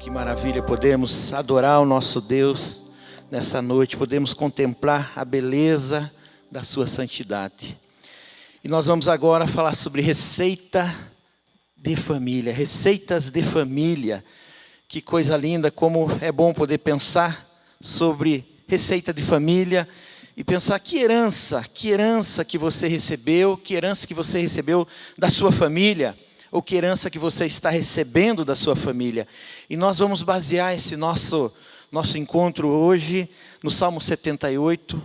Que maravilha, podemos adorar o nosso Deus nessa noite, podemos contemplar a beleza da sua santidade. E nós vamos agora falar sobre receita de família, receitas de família. Que coisa linda, como é bom poder pensar sobre receita de família e pensar que herança que você recebeu, que herança que você recebeu da sua família, ou que herança que você está recebendo da sua família. E nós vamos basear esse nosso encontro hoje no Salmo 78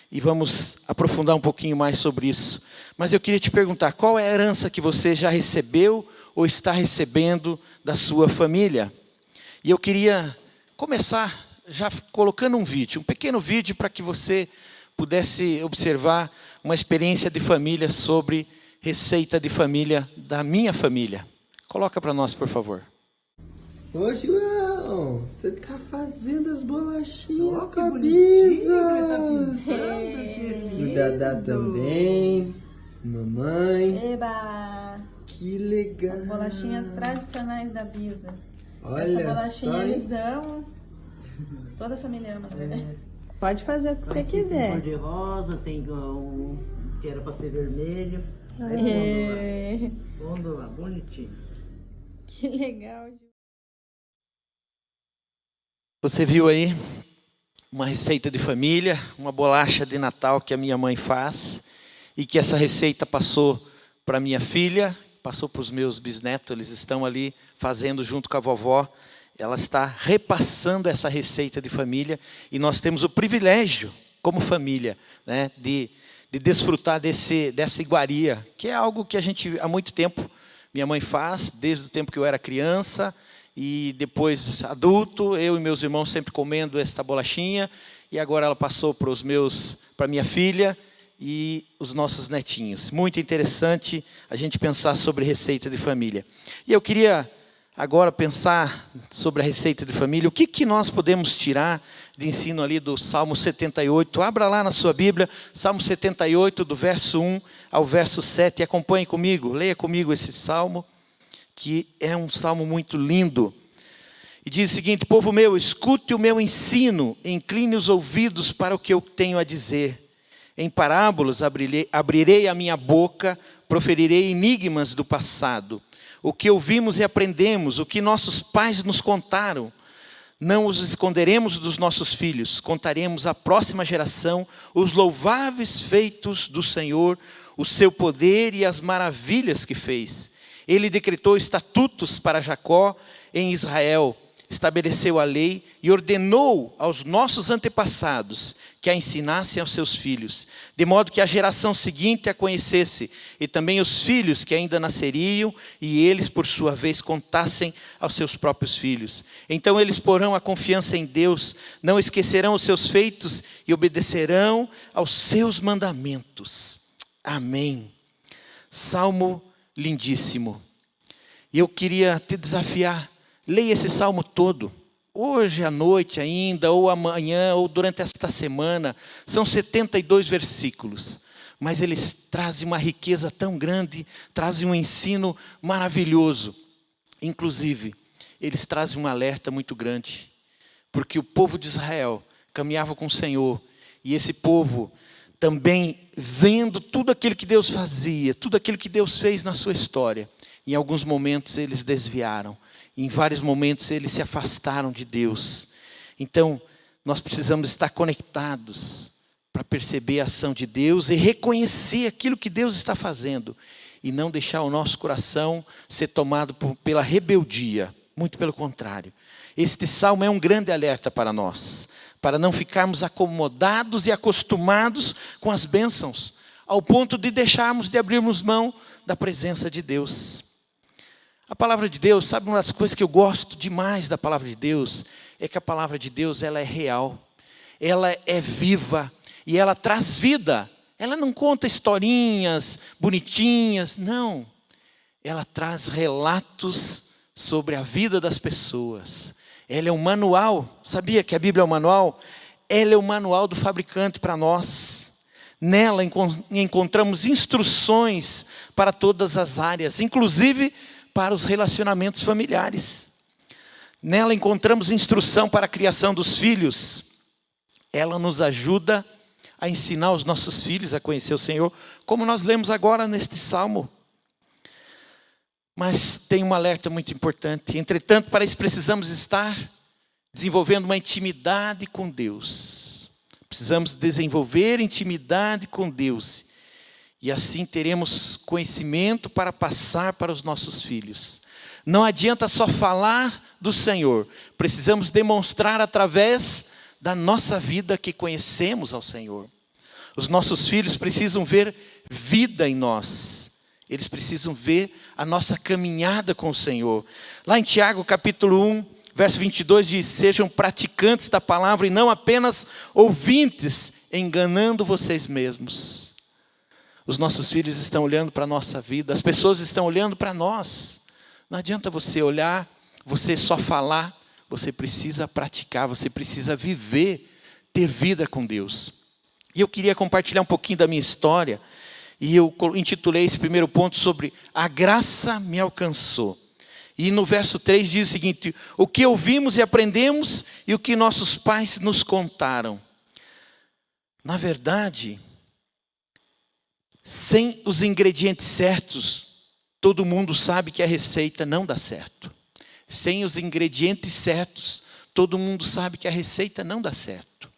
e vamos aprofundar um pouquinho mais sobre isso. Mas eu queria te perguntar, qual é a herança que você já recebeu ou está recebendo da sua família? E eu queria começar já colocando um pequeno vídeo para que você pudesse observar uma experiência de família sobre receita de família da minha família. Coloca para nós, por favor. Ô, João, você tá fazendo as bolachinhas com a Bisa. O Dadá também. Mamãe. Eba! Que legal. As bolachinhas tradicionais da Bisa. Olha essa bolachinha só, eles amam. Toda a família ama, né? Pode fazer o que você quiser. Tem cor de rosa, tem um que era para ser vermelho. Pondo lá, bonitinho. Que legal. Você viu aí uma receita de família, uma bolacha de Natal que a minha mãe faz e que essa receita passou para minha filha, passou para os meus bisnetos, eles estão ali fazendo junto com a vovó. Ela está repassando essa receita de família e nós temos o privilégio, como família, né, de desfrutar dessa iguaria, que é algo que a gente, há muito tempo, minha mãe faz, desde o tempo que eu era criança, e depois adulto, eu e meus irmãos sempre comendo esta bolachinha, e agora ela passou para minha filha e os nossos netinhos. Muito interessante a gente pensar sobre receita de família. E eu queria agora pensar sobre a receita de família, o que nós podemos tirar de ensino ali do Salmo 78. Abra lá na sua Bíblia, Salmo 78, do verso 1 ao verso 7, e acompanhe comigo, leia comigo esse Salmo, que é um Salmo muito lindo. E diz o seguinte: povo meu, escute o meu ensino, incline os ouvidos para o que eu tenho a dizer. Em parábolas abrirei a minha boca, proferirei enigmas do passado. O que ouvimos e aprendemos, o que nossos pais nos contaram, não os esconderemos dos nossos filhos. Contaremos à próxima geração os louváveis feitos do Senhor, o seu poder e as maravilhas que fez. Ele decretou estatutos para Jacó em Israel, estabeleceu a lei e ordenou aos nossos antepassados que a ensinassem aos seus filhos, de modo que a geração seguinte a conhecesse, e também os filhos que ainda nasceriam, e eles, por sua vez, contassem aos seus próprios filhos. Então eles porão a confiança em Deus, não esquecerão os seus feitos e obedecerão aos seus mandamentos. Amém. Salmo lindíssimo. E eu queria te desafiar, leia esse salmo todo, hoje à noite ainda, ou amanhã, ou durante esta semana. São 72 versículos, mas eles trazem uma riqueza tão grande, trazem um ensino maravilhoso. Inclusive, eles trazem um alerta muito grande, porque o povo de Israel caminhava com o Senhor, e esse povo também, vendo tudo aquilo que Deus fazia, tudo aquilo que Deus fez na sua história, em alguns momentos eles desviaram, em vários momentos eles se afastaram de Deus. Então, nós precisamos estar conectados para perceber a ação de Deus e reconhecer aquilo que Deus está fazendo, e não deixar o nosso coração ser tomado pela rebeldia, muito pelo contrário. Este salmo é um grande alerta para nós, para não ficarmos acomodados e acostumados com as bênçãos, ao ponto de deixarmos de abrirmos mão da presença de Deus. A palavra de Deus, sabe, uma das coisas que eu gosto demais da palavra de Deus, é que a palavra de Deus, ela é real, ela é viva, e ela traz vida. Ela não conta historinhas bonitinhas, não. Ela traz relatos sobre a vida das pessoas. Ela é um manual. Sabia que a Bíblia é um manual? Ela é o manual do fabricante para nós. Nela encontramos instruções para todas as áreas, inclusive para os relacionamentos familiares. Nela encontramos instrução para a criação dos filhos. Ela nos ajuda a ensinar os nossos filhos a conhecer o Senhor, como nós lemos agora neste salmo. Mas tem um alerta muito importante. Entretanto, para isso precisamos estar desenvolvendo uma intimidade com Deus. Precisamos desenvolver intimidade com Deus. E assim teremos conhecimento para passar para os nossos filhos. Não adianta só falar do Senhor. Precisamos demonstrar através da nossa vida que conhecemos ao Senhor. Os nossos filhos precisam ver vida em nós. Eles precisam ver a nossa caminhada com o Senhor. Lá em Tiago, capítulo 1, verso 22, diz: sejam praticantes da palavra e não apenas ouvintes, enganando vocês mesmos. Os nossos filhos estão olhando para a nossa vida, as pessoas estão olhando para nós. Não adianta você olhar, você só falar, você precisa praticar, você precisa viver, ter vida com Deus. E eu queria compartilhar um pouquinho da minha história, e eu intitulei esse primeiro ponto sobre a graça me alcançou. E no verso 3 diz o seguinte: o que ouvimos e aprendemos e o que nossos pais nos contaram. Na verdade, sem os ingredientes certos, todo mundo sabe que a receita não dá certo. Sem os ingredientes certos, todo mundo sabe que a receita não dá certo.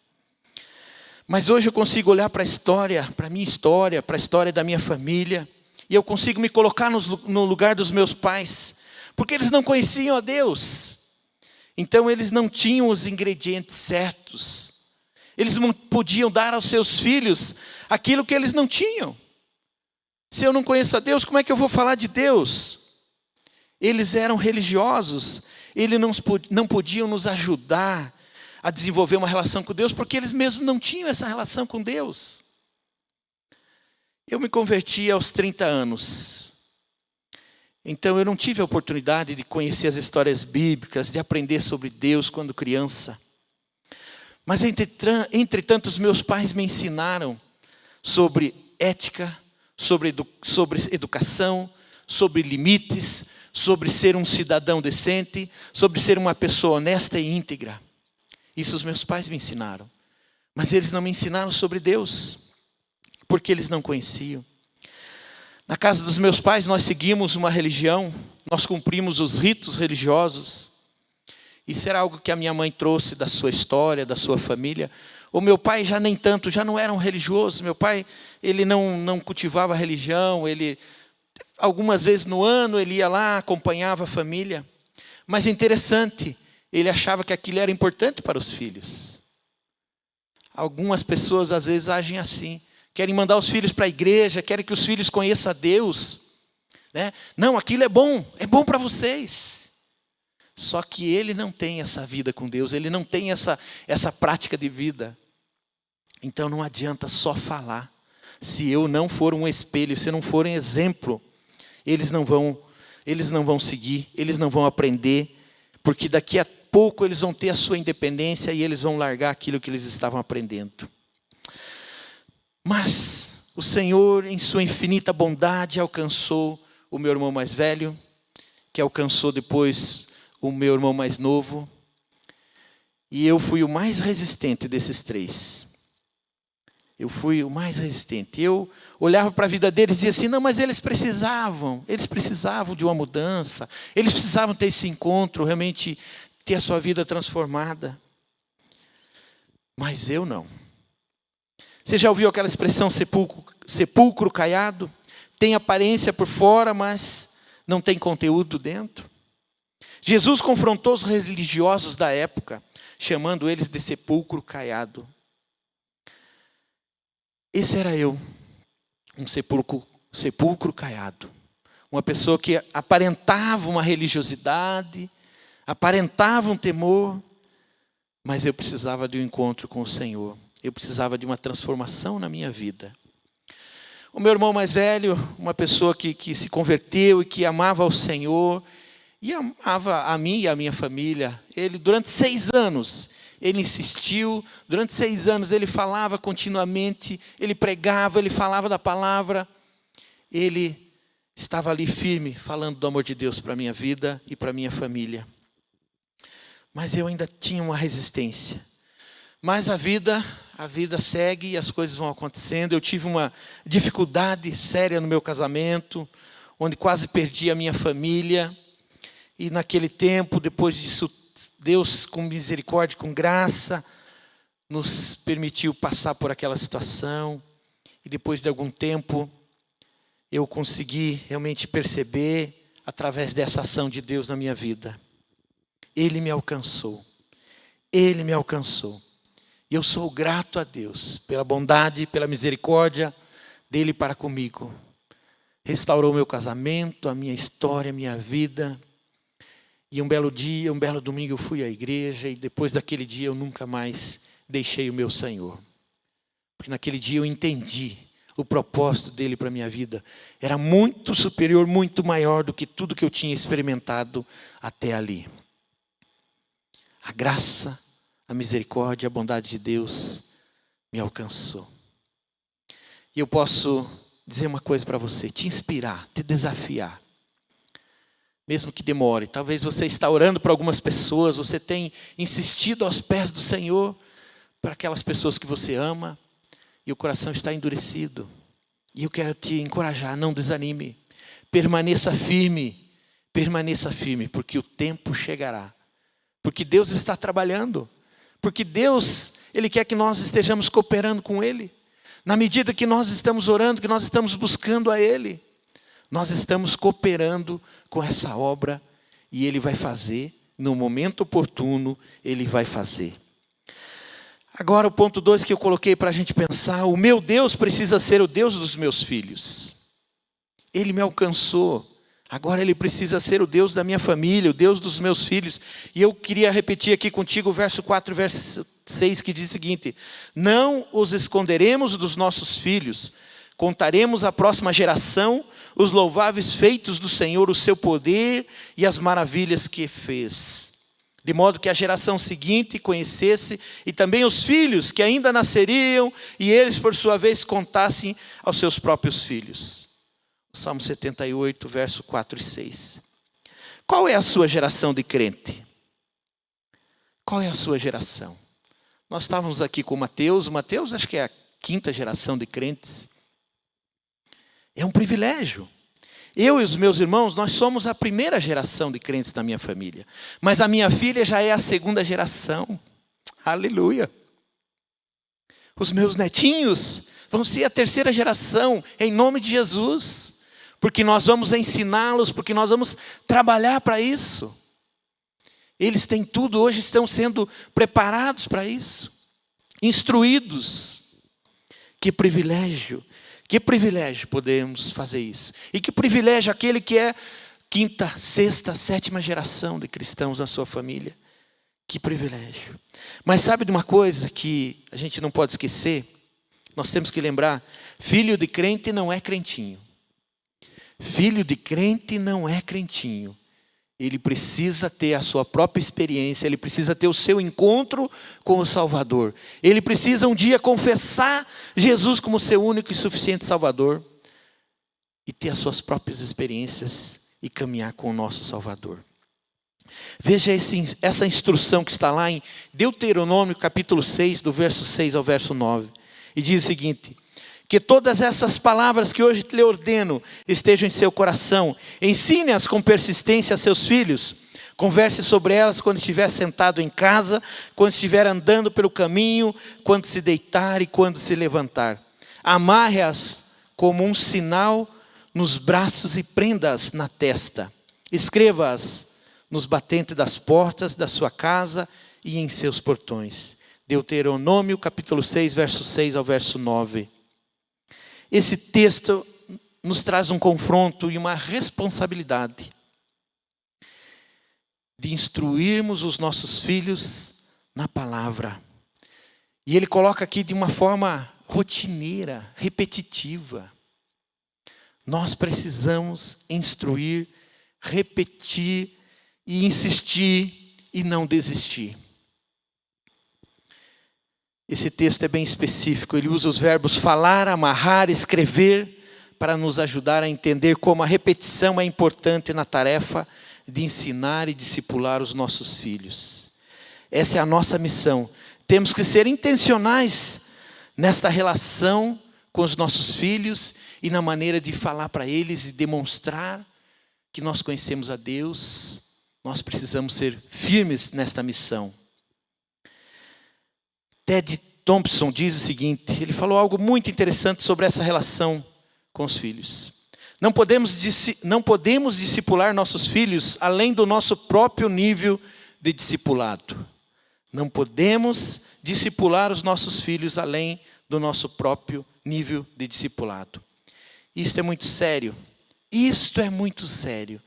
Mas hoje eu consigo olhar para a história, para a minha história, para a história da minha família, e eu consigo me colocar no lugar dos meus pais, porque eles não conheciam a Deus. Então eles não tinham os ingredientes certos. Eles não podiam dar aos seus filhos aquilo que eles não tinham. Se eu não conheço a Deus, como é que eu vou falar de Deus? Eles eram religiosos, eles não podiam nos ajudar a desenvolver uma relação com Deus, porque eles mesmos não tinham essa relação com Deus. Eu me converti aos 30 anos. Então eu não tive a oportunidade de conhecer as histórias bíblicas, de aprender sobre Deus quando criança. Mas entretanto os meus pais me ensinaram sobre ética, sobre educação, sobre limites, sobre ser um cidadão decente, sobre ser uma pessoa honesta e íntegra. Isso os meus pais me ensinaram. Mas eles não me ensinaram sobre Deus, porque eles não conheciam. Na casa dos meus pais nós seguimos uma religião, nós cumprimos os ritos religiosos. Isso era algo que a minha mãe trouxe da sua história, da sua família. O meu pai já nem tanto, já não era um religioso. Meu pai, ele não cultivava a religião. Ele, algumas vezes no ano, ele ia lá, acompanhava a família. Mas é interessante, ele achava que aquilo era importante para os filhos. Algumas pessoas às vezes agem assim. Querem mandar os filhos para a igreja, querem que os filhos conheçam a Deus. Né? Não, aquilo é bom para vocês. Só que ele não tem essa vida com Deus, ele não tem essa prática de vida. Então não adianta só falar. Se eu não for um espelho, se eu não for um exemplo, eles não vão seguir, eles não vão aprender, porque daqui a pouco eles vão ter a sua independência e eles vão largar aquilo que eles estavam aprendendo. Mas o Senhor, em sua infinita bondade, alcançou o meu irmão mais velho, que alcançou depois o meu irmão mais novo, e eu fui o mais resistente desses três. Eu fui o mais resistente. Eu olhava para a vida deles e dizia assim: não, mas eles precisavam de uma mudança, eles precisavam ter esse encontro, realmente ter a sua vida transformada. Mas eu não. Você já ouviu aquela expressão sepulcro caiado? Tem aparência por fora, mas não tem conteúdo dentro. Jesus confrontou os religiosos da época, chamando eles de sepulcro caiado. Esse era eu, um sepulcro caiado. Uma pessoa que aparentava uma religiosidade, aparentava um temor, mas eu precisava de um encontro com o Senhor. Eu precisava de uma transformação na minha vida. O meu irmão mais velho, uma pessoa que se converteu e que amava ao Senhor, e amava a mim e a minha família. Ele, durante 6 anos, ele insistiu. Durante 6 anos, ele falava continuamente. Ele pregava, ele falava da palavra. Ele estava ali firme, falando do amor de Deus para a minha vida e para a minha família. mas eu ainda tinha uma resistência. Mas a vida segue e as coisas vão acontecendo. Eu tive uma dificuldade séria no meu casamento, onde quase perdi a minha família. E naquele tempo, depois disso, Deus, com misericórdia, com graça, nos permitiu passar por aquela situação. E depois de algum tempo, eu consegui realmente perceber, através dessa ação de Deus na minha vida, Ele me alcançou. Ele me alcançou. E eu sou grato a Deus pela bondade, pela misericórdia dEle para comigo. Restaurou meu casamento, a minha história, a minha vida. E um belo dia, um belo domingo eu fui à igreja e depois daquele dia eu nunca mais deixei o meu Senhor. Porque naquele dia eu entendi o propósito dEle para a minha vida. Era muito superior, muito maior do que tudo que eu tinha experimentado até ali. A graça, a misericórdia, a bondade de Deus me alcançou. E eu posso dizer uma coisa para você, te inspirar, te desafiar. Mesmo que demore, talvez você está orando para algumas pessoas, você tem insistido aos pés do Senhor para aquelas pessoas que você ama, e o coração está endurecido. E eu quero te encorajar, não desanime, permaneça firme, porque o tempo chegará. Porque Deus está trabalhando, porque Deus, Ele quer que nós estejamos cooperando com Ele. Na medida que nós estamos orando, que nós estamos buscando a Ele, nós estamos cooperando com essa obra e Ele vai fazer, no momento oportuno, Ele vai fazer. Agora o ponto 2 que eu coloquei para a gente pensar, o meu Deus precisa ser o Deus dos meus filhos. Ele me alcançou, agora Ele precisa ser o Deus da minha família, o Deus dos meus filhos. E eu queria repetir aqui contigo o verso 4 e verso 6 que diz o seguinte: não os esconderemos dos nossos filhos, contaremos à próxima geração os louváveis feitos do Senhor, o seu poder e as maravilhas que fez. De modo que a geração seguinte conhecesse, e também os filhos que ainda nasceriam, e eles por sua vez contassem aos seus próprios filhos. Salmo 78, verso 4 e 6. Qual é a sua geração de crente? Qual é a sua geração? Nós estávamos aqui com o Mateus acho que é a 5ª geração de crentes. É um privilégio. Eu e os meus irmãos, nós somos a 1ª geração de crentes da minha família. Mas a minha filha já é a 2ª geração. Aleluia. Os meus netinhos vão ser a 3ª geração, em nome de Jesus. Porque nós vamos ensiná-los, porque nós vamos trabalhar para isso. Eles têm tudo, hoje estão sendo preparados para isso. Instruídos. Que privilégio podemos fazer isso. E que privilégio aquele que é 5ª, 6ª, 7ª geração de cristãos na sua família. Que privilégio. Mas sabe de uma coisa que a gente não pode esquecer? Nós temos que lembrar, filho de crente não é crentinho. Filho de crente não é crentinho. Ele precisa ter a sua própria experiência, ele precisa ter o seu encontro com o Salvador. Ele precisa um dia confessar Jesus como seu único e suficiente Salvador e ter as suas próprias experiências e caminhar com o nosso Salvador. Veja essa instrução que está lá em Deuteronômio capítulo 6, do verso 6 ao verso 9. E diz o seguinte: que todas essas palavras que hoje lhe ordeno estejam em seu coração. Ensine-as com persistência a seus filhos. Converse sobre elas quando estiver sentado em casa, quando estiver andando pelo caminho, quando se deitar e quando se levantar. Amarre-as como um sinal nos braços e prenda-as na testa. Escreva-as nos batentes das portas da sua casa e em seus portões. Deuteronômio capítulo 6, verso 6 ao verso 9. Esse texto nos traz um confronto e uma responsabilidade de instruirmos os nossos filhos na palavra. E ele coloca aqui de uma forma rotineira, repetitiva. Nós precisamos instruir, repetir e insistir e não desistir. Esse texto é bem específico, ele usa os verbos falar, amarrar, escrever, para nos ajudar a entender como a repetição é importante na tarefa de ensinar e discipular os nossos filhos. Essa é a nossa missão. Temos que ser intencionais nesta relação com os nossos filhos e na maneira de falar para eles e demonstrar que nós conhecemos a Deus. Nós precisamos ser firmes nesta missão. Ted Thompson diz o seguinte, ele falou algo muito interessante sobre essa relação com os filhos. Não podemos discipular nossos filhos além do nosso próprio nível de discipulado. Não podemos discipular os nossos filhos além do nosso próprio nível de discipulado. Isto é muito sério. Isto é muito sério.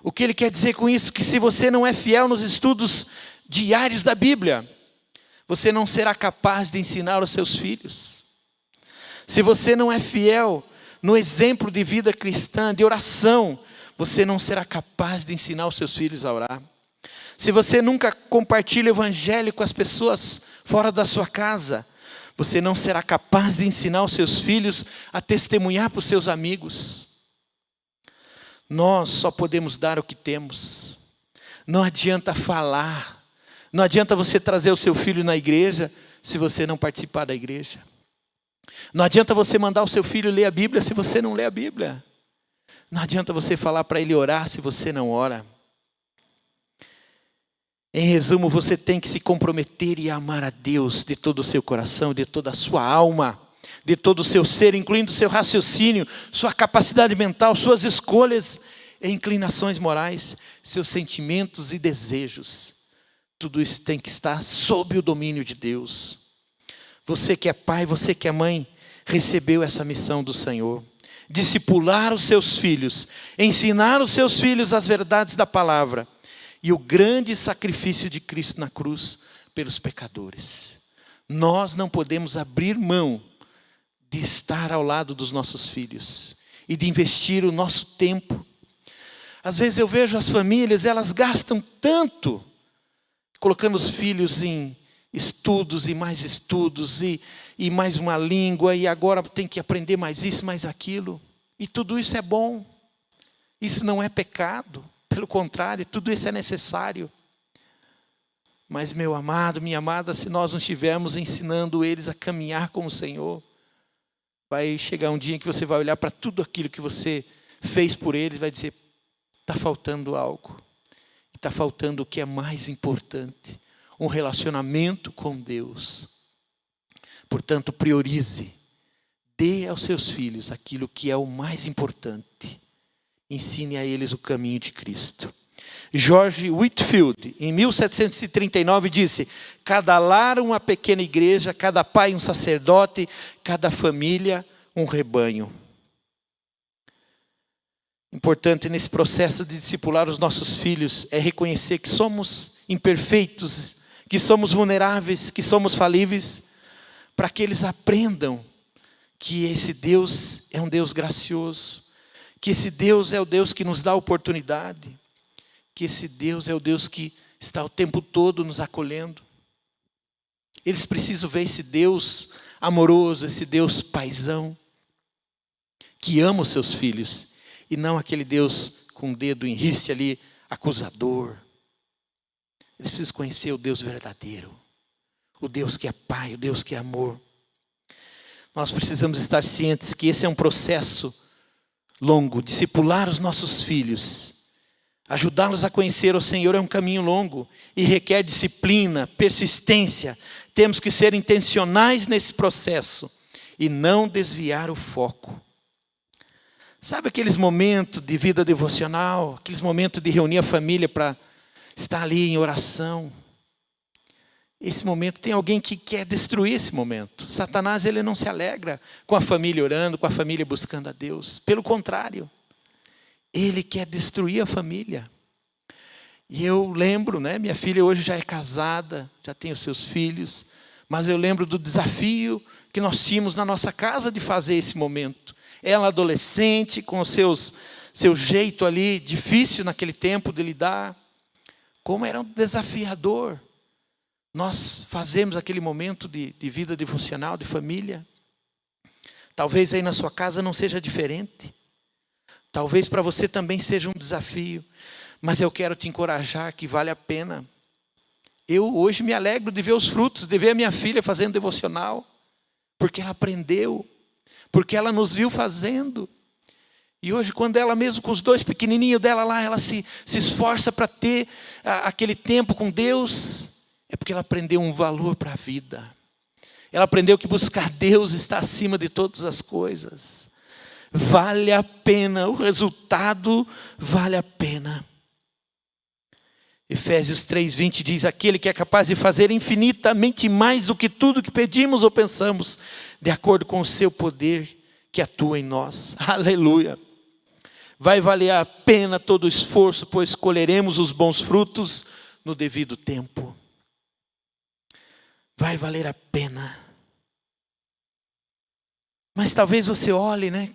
O que ele quer dizer com isso? Que se você não é fiel nos estudos diários da Bíblia, você não será capaz de ensinar os seus filhos. Se você não é fiel no exemplo de vida cristã, de oração, você não será capaz de ensinar os seus filhos a orar. Se você nunca compartilha o evangelho com as pessoas fora da sua casa, você não será capaz de ensinar os seus filhos a testemunhar para os seus amigos. Nós só podemos dar o que temos. Não adianta falar. Não adianta você trazer o seu filho na igreja se você não participar da igreja. Não adianta você mandar o seu filho ler a Bíblia se você não lê a Bíblia. Não adianta você falar para ele orar se você não ora. Em resumo, você tem que se comprometer e amar a Deus de todo o seu coração, de toda a sua alma, de todo o seu ser, incluindo o seu raciocínio, sua capacidade mental, suas escolhas e inclinações morais, seus sentimentos e desejos. Tudo isso tem que estar sob o domínio de Deus. Você que é pai, você que é mãe, recebeu essa missão do Senhor. Discipular os seus filhos, ensinar os seus filhos as verdades da palavra e o grande sacrifício de Cristo na cruz pelos pecadores. Nós não podemos abrir mão de estar ao lado dos nossos filhos e de investir o nosso tempo. Às vezes eu vejo as famílias, elas gastam tanto colocando os filhos em estudos e mais estudos e mais uma língua e agora tem que aprender mais isso, mais aquilo. E tudo isso é bom. Isso não é pecado. Pelo contrário, tudo isso é necessário. Mas meu amado, minha amada, se nós não estivermos ensinando eles a caminhar com o Senhor, vai chegar um dia em que você vai olhar para tudo aquilo que você fez por eles e vai dizer, está faltando algo. Está faltando o que é mais importante, um relacionamento com Deus. Portanto, priorize, dê aos seus filhos aquilo que é o mais importante. Ensine a eles o caminho de Cristo. George Whitefield, em 1739, disse, cada lar uma pequena igreja, cada pai um sacerdote, cada família um rebanho. Importante nesse processo de discipular os nossos filhos é reconhecer que somos imperfeitos, que somos vulneráveis, que somos falíveis, para que eles aprendam que esse Deus é um Deus gracioso, que esse Deus é o Deus que nos dá oportunidade, que esse Deus é o Deus que está o tempo todo nos acolhendo. Eles precisam ver esse Deus amoroso, esse Deus paizão, que ama os seus filhos, e não aquele Deus com o dedo em riste ali, acusador. Eles precisam conhecer o Deus verdadeiro, o Deus que é Pai, o Deus que é amor. Nós precisamos estar cientes que esse é um processo longo. Discipular os nossos filhos, ajudá-los a conhecer o Senhor é um caminho longo e requer disciplina, persistência. Temos que ser intencionais nesse processo e não desviar o foco. Sabe aqueles momentos de vida devocional, aqueles momentos de reunir a família para estar ali em oração? Esse momento, tem alguém que quer destruir esse momento. Satanás, ele não se alegra com a família orando, com a família buscando a Deus. Pelo contrário, ele quer destruir a família. E eu lembro, minha filha hoje já é casada, já tem os seus filhos, mas eu lembro do desafio que nós tínhamos na nossa casa de fazer esse momento. Ela adolescente, com o seu jeito ali, difícil naquele tempo de lidar. Como era um desafiador. Nós fazemos aquele momento de vida devocional, de família. Talvez aí na sua casa não seja diferente. Talvez para você também seja um desafio. Mas eu quero te encorajar que vale a pena. Eu hoje me alegro de ver os frutos, de ver a minha filha fazendo devocional, porque ela aprendeu, porque ela nos viu fazendo. E hoje, quando ela mesmo com os 2 pequenininhos dela lá, ela se esforça para ter aquele tempo com Deus, é porque ela aprendeu um valor para a vida. Ela aprendeu que buscar Deus está acima de todas as coisas. Vale a pena, o resultado vale a pena. Efésios 3:20 diz: aquele que é capaz de fazer infinitamente mais do que tudo que pedimos ou pensamos, de acordo com o seu poder que atua em nós. Aleluia. Vai valer a pena todo o esforço, pois colheremos os bons frutos no devido tempo. Vai valer a pena. Mas talvez você olhe, né?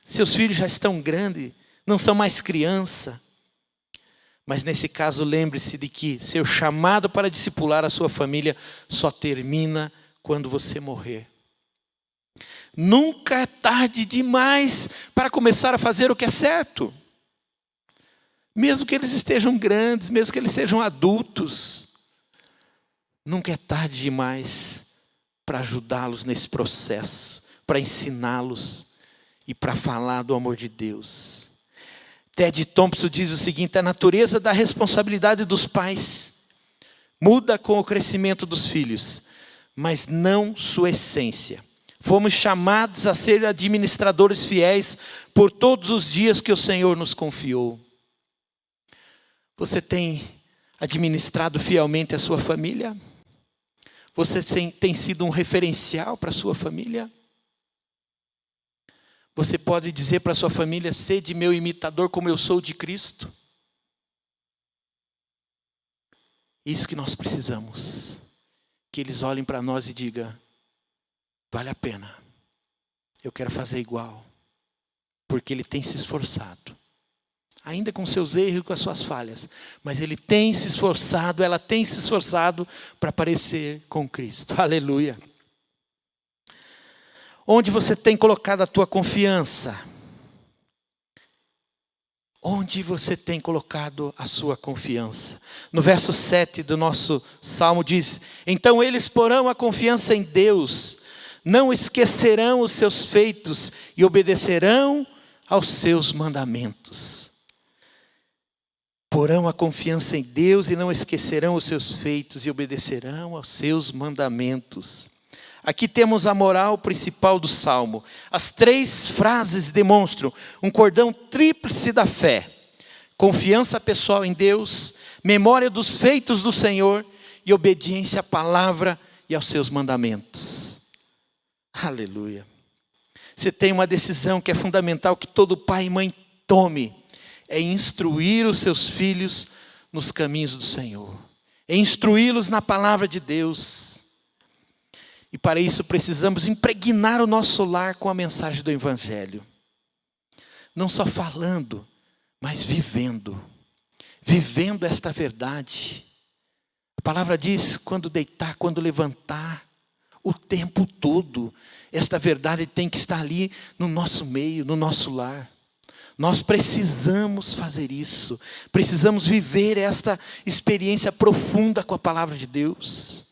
Seus filhos já estão grandes, não são mais criança. Mas nesse caso, lembre-se de que seu chamado para discipular a sua família só termina quando você morrer. Nunca é tarde demais para começar a fazer o que é certo. Mesmo que eles estejam grandes, mesmo que eles sejam adultos. Nunca é tarde demais para ajudá-los nesse processo, para ensiná-los e para falar do amor de Deus. Ted Thompson diz o seguinte: a natureza da responsabilidade dos pais muda com o crescimento dos filhos, mas não sua essência. Fomos chamados a ser administradores fiéis por todos os dias que o Senhor nos confiou. Você tem administrado fielmente a sua família? Você tem sido um referencial para a sua família? Você pode dizer para a sua família: sede meu imitador como eu sou de Cristo? Isso que nós precisamos. Que eles olhem para nós e digam: vale a pena. Eu quero fazer igual. Porque ele tem se esforçado. Ainda com seus erros e com as suas falhas. Mas ele tem se esforçado, ela tem se esforçado para parecer com Cristo. Aleluia. Onde você tem colocado a tua confiança? Onde você tem colocado a sua confiança? No verso 7 do nosso salmo diz: então eles porão a confiança em Deus, não esquecerão os seus feitos e obedecerão aos seus mandamentos. Porão a confiança em Deus e não esquecerão os seus feitos e obedecerão aos seus mandamentos. Aqui temos a moral principal do Salmo. As 3 frases demonstram um cordão tríplice da fé: confiança pessoal em Deus, memória dos feitos do Senhor e obediência à palavra e aos seus mandamentos. Aleluia. Você tem uma decisão que é fundamental que todo pai e mãe tome: é instruir os seus filhos nos caminhos do Senhor, é instruí-los na palavra de Deus. E para isso precisamos impregnar o nosso lar com a mensagem do Evangelho. Não só falando, mas vivendo. Vivendo esta verdade. A palavra diz: quando deitar, quando levantar, o tempo todo. Esta verdade tem que estar ali no nosso meio, no nosso lar. Nós precisamos fazer isso. Precisamos viver esta experiência profunda com a palavra de Deus,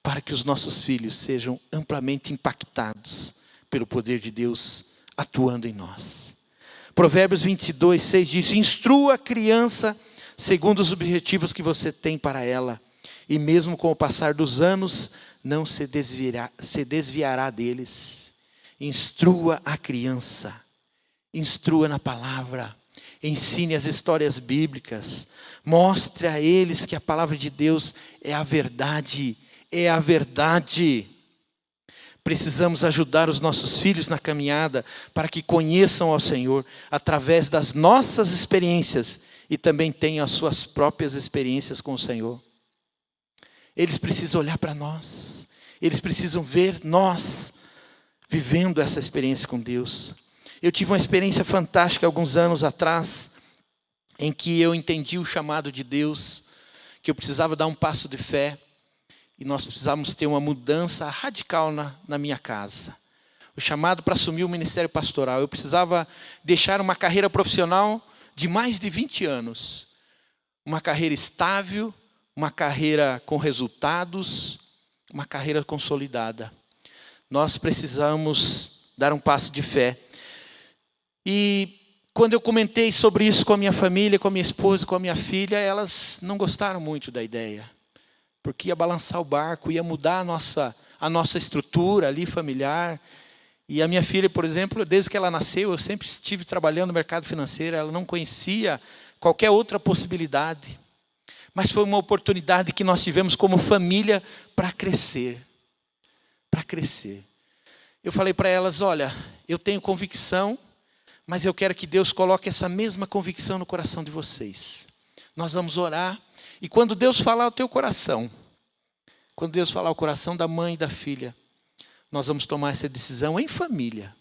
para que os nossos filhos sejam amplamente impactados pelo poder de Deus atuando em nós. Provérbios 22:6 diz: instrua a criança segundo os objetivos que você tem para ela, e mesmo com o passar dos anos, não se desviará deles. Instrua a criança, instrua na palavra, ensine as histórias bíblicas, mostre a eles que a palavra de Deus é a verdade. É a verdade. Precisamos ajudar os nossos filhos na caminhada para que conheçam ao Senhor através das nossas experiências e também tenham as suas próprias experiências com o Senhor. Eles precisam olhar para nós. Eles precisam ver nós vivendo essa experiência com Deus. Eu tive uma experiência fantástica alguns anos atrás, em que eu entendi o chamado de Deus, que eu precisava dar um passo de fé. E nós precisávamos ter uma mudança radical na minha casa. O chamado para assumir o ministério pastoral. Eu precisava deixar uma carreira profissional de mais de 20 anos. Uma carreira estável, uma carreira com resultados, uma carreira consolidada. Nós precisamos dar um passo de fé. E quando eu comentei sobre isso com a minha família, com a minha esposa, com a minha filha, elas não gostaram muito da ideia. Porque ia balançar o barco, ia mudar a nossa estrutura ali familiar. E a minha filha, por exemplo, desde que ela nasceu, eu sempre estive trabalhando no mercado financeiro, ela não conhecia qualquer outra possibilidade. Mas foi uma oportunidade que nós tivemos como família para crescer. Para crescer. Eu falei para elas, olha, eu tenho convicção, mas eu quero que Deus coloque essa mesma convicção no coração de vocês. Nós vamos orar, e quando Deus falar o teu coração, quando Deus falar o coração da mãe e da filha, nós vamos tomar essa decisão em família.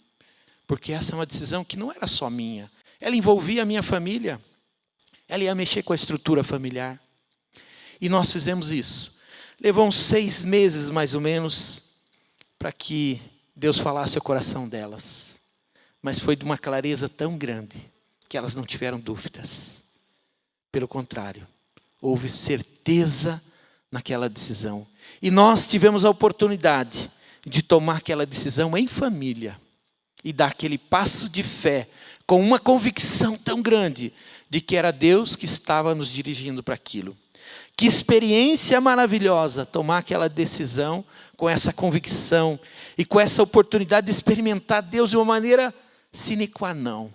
Porque essa é uma decisão que não era só minha. Ela envolvia a minha família. Ela ia mexer com a estrutura familiar. E nós fizemos isso. Levou uns 6 meses, mais ou menos, para que Deus falasse o coração delas. Mas foi de uma clareza tão grande, que elas não tiveram dúvidas. Pelo contrário, houve certeza naquela decisão. E nós tivemos a oportunidade de tomar aquela decisão em família. E dar aquele passo de fé, com uma convicção tão grande, de que era Deus que estava nos dirigindo para aquilo. Que experiência maravilhosa tomar aquela decisão com essa convicção e com essa oportunidade de experimentar Deus de uma maneira sine qua non,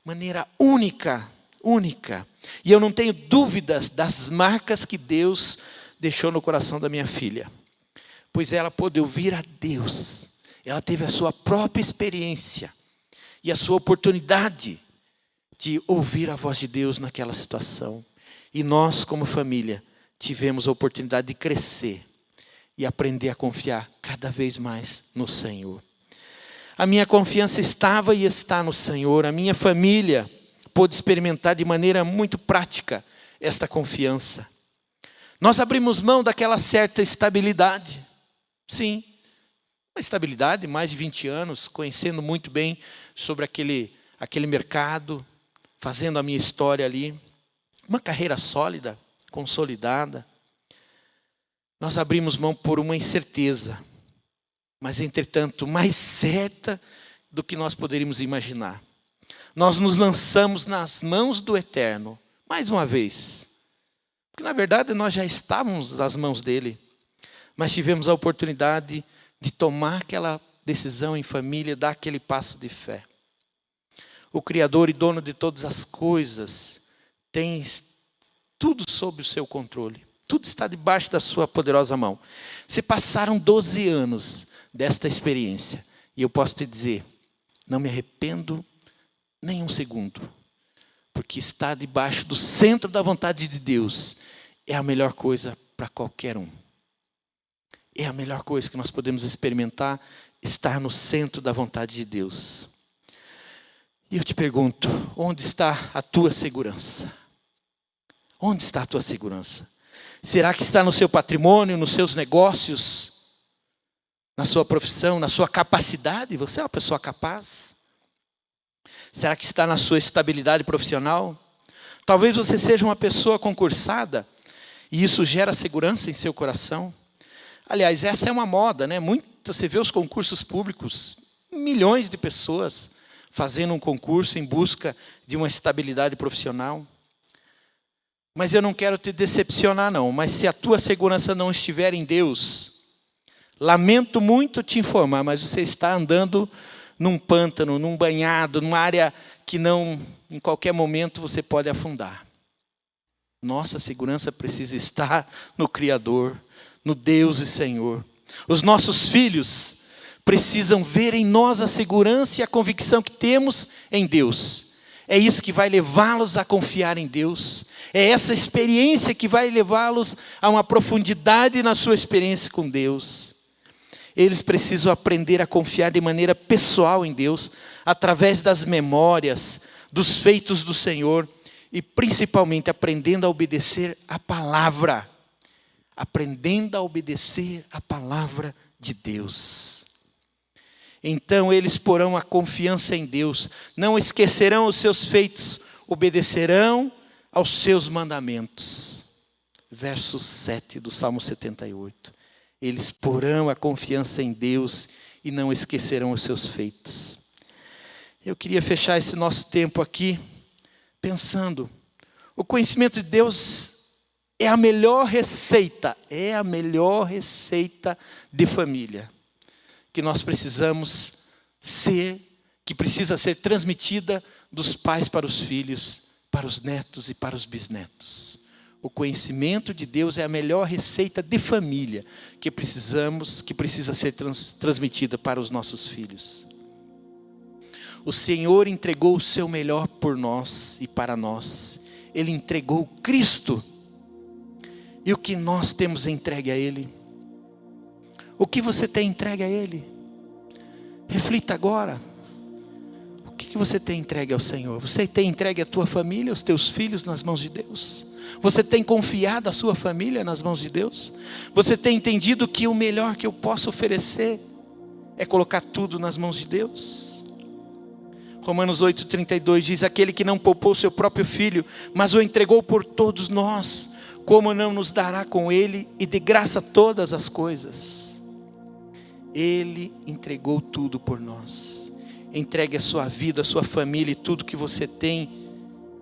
maneira única, única. E eu não tenho dúvidas das marcas que Deus deixou no coração da minha filha, pois ela pôde ouvir a Deus, ela teve a sua própria experiência e a sua oportunidade de ouvir a voz de Deus naquela situação. E nós, como família, tivemos a oportunidade de crescer e aprender a confiar cada vez mais no Senhor. A minha confiança estava e está no Senhor. A minha família pôde experimentar de maneira muito prática esta confiança. Nós abrimos mão daquela certa estabilidade. Sim, uma estabilidade, mais de 20 anos, conhecendo muito bem sobre aquele mercado, fazendo a minha história ali. Uma carreira sólida, consolidada. Nós abrimos mão por uma incerteza, mas entretanto mais certa do que nós poderíamos imaginar. Nós nos lançamos nas mãos do Eterno, mais uma vez. Porque na verdade nós já estávamos nas mãos dele, mas tivemos a oportunidade de tomar aquela decisão em família, dar aquele passo de fé. O Criador e dono de todas as coisas tem tudo sob o seu controle. Tudo está debaixo da sua poderosa mão. Se passaram 12 anos desta experiência, e eu posso te dizer, não me arrependo nem um segundo, porque estar debaixo do centro da vontade de Deus é a melhor coisa para qualquer um. É a melhor coisa que nós podemos experimentar, estar no centro da vontade de Deus. E eu te pergunto, onde está a tua segurança? Onde está a tua segurança? Será que está no seu patrimônio, nos seus negócios, na sua profissão, na sua capacidade? Você é uma pessoa capaz? Será que está na sua estabilidade profissional? Talvez você seja uma pessoa concursada e isso gera segurança em seu coração. Aliás, essa é uma moda, né? Você vê os concursos públicos, milhões de pessoas fazendo um concurso em busca de uma estabilidade profissional. Mas eu não quero te decepcionar não, mas se a tua segurança não estiver em Deus, lamento muito te informar, mas você está andando num pântano, num banhado, numa área que não, em qualquer momento você pode afundar. Nossa segurança precisa estar no Criador, no Deus e Senhor. Os nossos filhos precisam ver em nós a segurança e a convicção que temos em Deus. É isso que vai levá-los a confiar em Deus. É essa experiência que vai levá-los a uma profundidade na sua experiência com Deus. Eles precisam aprender a confiar de maneira pessoal em Deus, através das memórias, dos feitos do Senhor e principalmente aprendendo a obedecer a palavra. Aprendendo a obedecer a palavra de Deus. Então eles porão a confiança em Deus, não esquecerão os seus feitos, obedecerão aos seus mandamentos. verso 7 do Salmo 78. Eles porão a confiança em Deus e não esquecerão os seus feitos. Eu queria fechar esse nosso tempo aqui pensando, o conhecimento de Deus é a melhor receita de família que nós precisamos ser, que precisa ser transmitida dos pais para os filhos, para os netos e para os bisnetos. O conhecimento de Deus é a melhor receita de família que precisa ser transmitida para os nossos filhos. O Senhor entregou o seu melhor por nós e para nós. Ele entregou Cristo. E o que nós temos entregue a Ele? O que você tem entregue a Ele? Reflita agora. O que você tem entregue ao Senhor? Você tem entregue a tua família, os teus filhos nas mãos de Deus? Você tem confiado a sua família nas mãos de Deus? Você tem entendido que o melhor que eu posso oferecer é colocar tudo nas mãos de Deus? Romanos 8,32 diz, aquele que não poupou seu próprio filho, mas o entregou por todos nós, como não nos dará com ele e de graça todas as coisas? Ele entregou tudo por nós. Entregue a sua vida, a sua família e tudo que você tem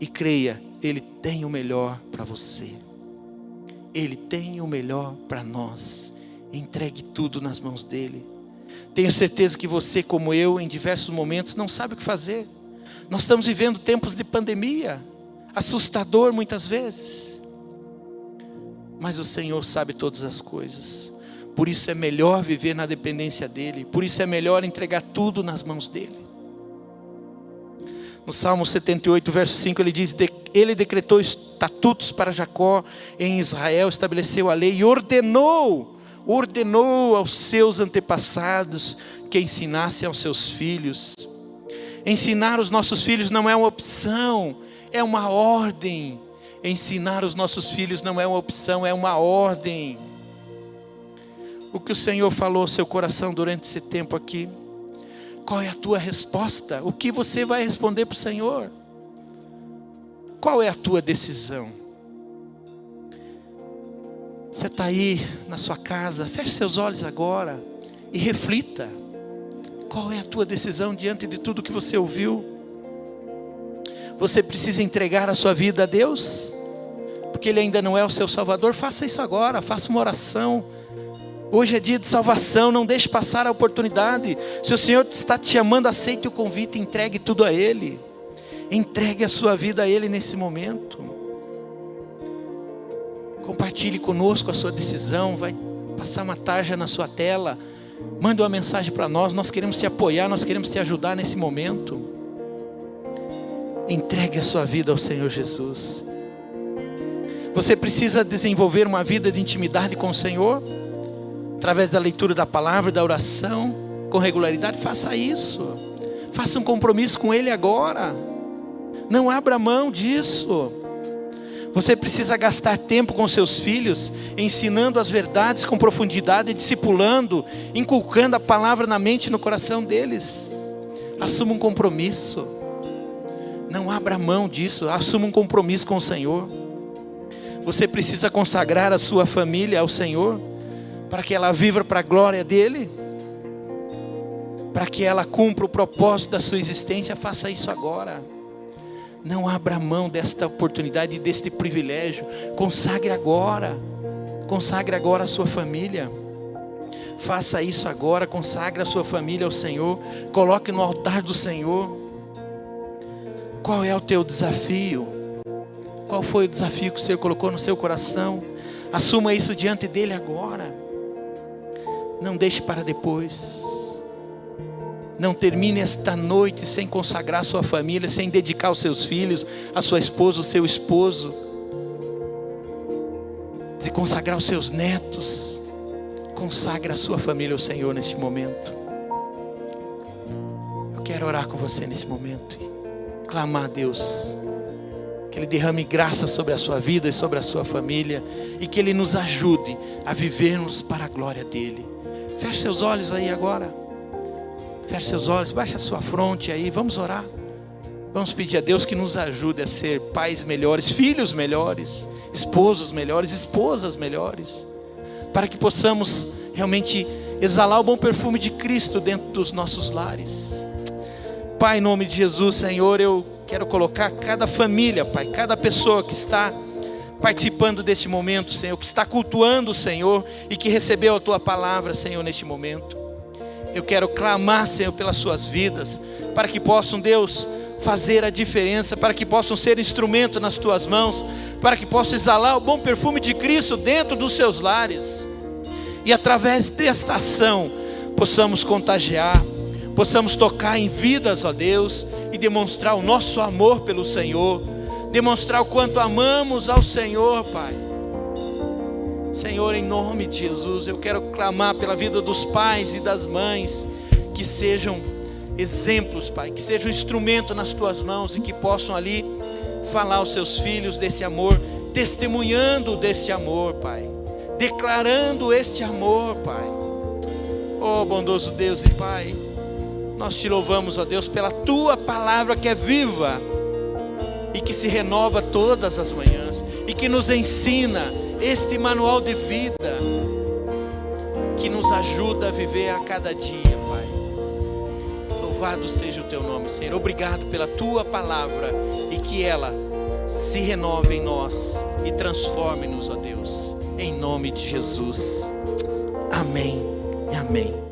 e creia, Ele tem o melhor para você. Ele tem o melhor para nós. Entregue tudo nas mãos dEle. Tenho certeza que você, como eu, em diversos momentos não sabe o que fazer. Nós estamos vivendo tempos de pandemia, assustador muitas vezes. Mas o Senhor sabe todas as coisas. Por isso é melhor viver na dependência dEle. Por isso é melhor entregar tudo nas mãos dEle. No Salmo 78, verso 5, ele diz, ele decretou estatutos para Jacó, em Israel estabeleceu a lei e ordenou aos seus antepassados que ensinassem aos seus filhos. Ensinar os nossos filhos não é uma opção, é uma ordem. Ensinar os nossos filhos não é uma opção, é uma ordem. O que o Senhor falou ao seu coração durante esse tempo aqui? Qual é a tua resposta? O que você vai responder para o Senhor? Qual é a tua decisão? Você está aí na sua casa, feche seus olhos agora e reflita. Qual é a tua decisão diante de tudo que você ouviu? Você precisa entregar a sua vida a Deus? Porque Ele ainda não é o seu Salvador? Faça isso agora, faça uma oração. Hoje é dia de salvação, não deixe passar a oportunidade. Se o Senhor está te chamando, aceite o convite, entregue tudo a Ele. Entregue a sua vida a Ele nesse momento. Compartilhe conosco a sua decisão, vai passar uma tarja na sua tela. Mande uma mensagem para nós, nós queremos te apoiar, nós queremos te ajudar nesse momento. Entregue a sua vida ao Senhor Jesus. Você precisa desenvolver uma vida de intimidade com o Senhor? Através da leitura da palavra, da oração, com regularidade, faça isso. Faça um compromisso com Ele agora. Não abra mão disso. Você precisa gastar tempo com seus filhos, ensinando as verdades com profundidade, discipulando, inculcando a palavra na mente e no coração deles. Assuma um compromisso. Não abra mão disso, assuma um compromisso com o Senhor. Você precisa consagrar a sua família ao Senhor, para que ela viva para a glória dEle, para que ela cumpra o propósito da sua existência. Faça isso agora. Não abra mão desta oportunidade e deste privilégio. Consagre agora a sua família. Faça isso agora, consagre a sua família ao Senhor. Coloque no altar do Senhor. Qual é o teu desafio? Qual foi o desafio que o Senhor colocou no seu coração? Assuma isso diante dEle agora. Não deixe para depois. Não termine esta noite sem consagrar a sua família, sem dedicar os seus filhos, a sua esposa, o seu esposo. De consagrar os seus netos. Consagre a sua família ao Senhor neste momento. Eu quero orar com você nesse momento. Clamar a Deus. Que Ele derrame graça sobre a sua vida e sobre a sua família. E que Ele nos ajude a vivermos para a glória dEle. Feche seus olhos aí agora. Feche seus olhos, baixe a sua fronte aí, vamos orar. Vamos pedir a Deus que nos ajude a ser pais melhores, filhos melhores, esposos melhores, esposas melhores, para que possamos realmente exalar o bom perfume de Cristo dentro dos nossos lares. Pai, em nome de Jesus, Senhor, eu quero colocar cada família, Pai, cada pessoa que está participando deste momento, Senhor, que está cultuando o Senhor e que recebeu a Tua palavra, Senhor, neste momento. Eu quero clamar, Senhor, pelas suas vidas, para que possam, Deus, fazer a diferença, para que possam ser instrumento nas Tuas mãos, para que possam exalar o bom perfume de Cristo dentro dos seus lares. E através desta ação, possamos contagiar, possamos tocar em vidas, ó Deus, e demonstrar o nosso amor pelo Senhor, demonstrar o quanto amamos ao Senhor, Pai. Senhor, em nome de Jesus, eu quero clamar pela vida dos pais e das mães, que sejam exemplos, Pai, que sejam instrumento nas Tuas mãos e que possam ali falar aos seus filhos desse amor, testemunhando desse amor, Pai, declarando este amor, Pai. Oh, bondoso Deus e Pai, nós Te louvamos, ó Deus, pela Tua palavra que é viva e que se renova todas as manhãs e que nos ensina este manual de vida que nos ajuda a viver a cada dia, Pai. Louvado seja o Teu nome, Senhor. Obrigado pela Tua palavra e que ela se renove em nós e transforme-nos, ó Deus, em nome de Jesus. Amém e amém.